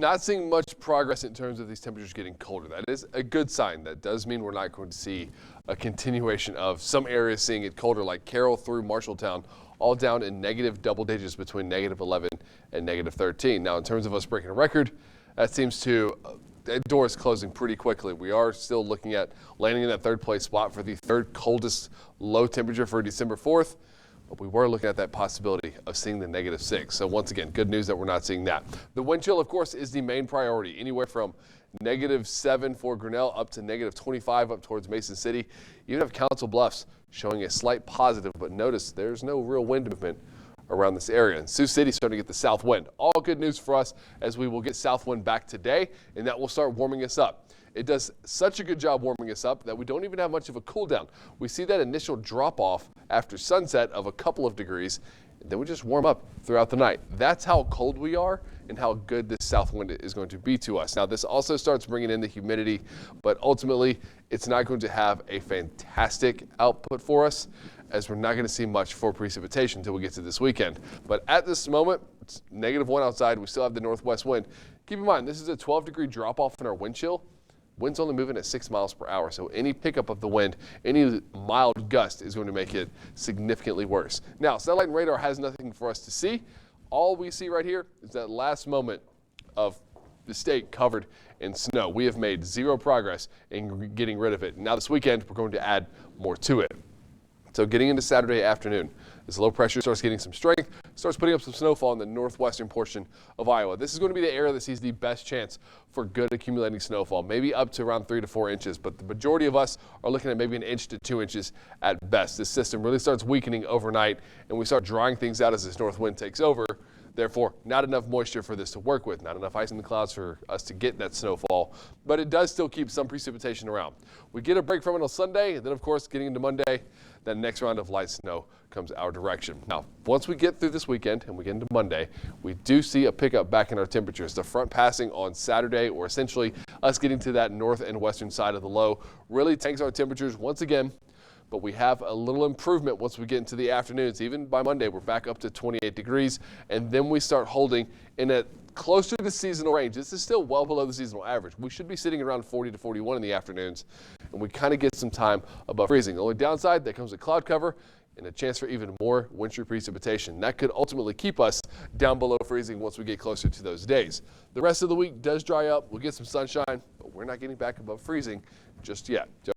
not seeing much progress in terms of these temperatures getting colder. That is a good sign. That does mean we're not going to see a continuation of some areas seeing it colder, like Carroll through Marshalltown, all down in negative double digits between -11 and -13. Now, in terms of us breaking a record, that seems to that door is closing pretty quickly. We are still looking at landing in that third place spot for the third coldest low temperature for December 4th. But we were looking at that possibility of seeing the -6. So once again, good news that we're not seeing that. The wind chill, of course, is the main priority. Anywhere from -7 for Grinnell up to -25 up towards Mason City. You have Council Bluffs showing a slight positive, but notice there's no real wind movement around this area. And Sioux City starting to get the south wind. All good news for us, as we will get south wind back today, and that will start warming us up. It does such a good job warming us up that we don't even have much of a cool down. We see that initial drop off after sunset of a couple of degrees, and then we just warm up throughout the night. That's how cold we are and how good this south wind is going to be to us. Now, this also starts bringing in the humidity, but ultimately it's not going to have a fantastic output for us, as we're not going to see much for precipitation until we get to this weekend. But at this moment, it's -1 outside. We still have the northwest wind. Keep in mind, this is a 12-degree drop off in our wind chill. Wind's only moving at 6 miles per hour, so any pickup of the wind, any mild gust is going to make it significantly worse. Now, satellite and radar has nothing for us to see. All we see right here is that last moment of the state covered in snow. We have made zero progress in getting rid of it. Now this weekend, we're going to add more to it. So getting into Saturday afternoon, this low pressure starts getting some strength, starts putting up some snowfall in the northwestern portion of Iowa. This is going to be the area that sees the best chance for good accumulating snowfall, maybe up to around 3 to 4 inches, but the majority of us are looking at maybe 1 inch to 2 inches at best. This system really starts weakening overnight, and we start drying things out as this north wind takes over. Therefore, not enough moisture for this to work with, not enough ice in the clouds for us to get that snowfall, but it does still keep some precipitation around. We get a break from it on Sunday, and then, of course, getting into Monday, that next round of light snow comes our direction. Now, once we get through this weekend and we get into Monday, we do see a pickup back in our temperatures. The front passing on Saturday, or essentially us getting to that north and western side of the low, really tanks our temperatures once again. But we have a little improvement once we get into the afternoons. Even by Monday, we're back up to 28 degrees, and then we start holding in a closer to seasonal range. This is still well below the seasonal average. We should be sitting around 40 to 41 in the afternoons, and we kind of get some time above freezing. The only downside, that comes with cloud cover and a chance for even more wintry precipitation. That could ultimately keep us down below freezing once we get closer to those days. The rest of the week does dry up. We'll get some sunshine, but we're not getting back above freezing just yet.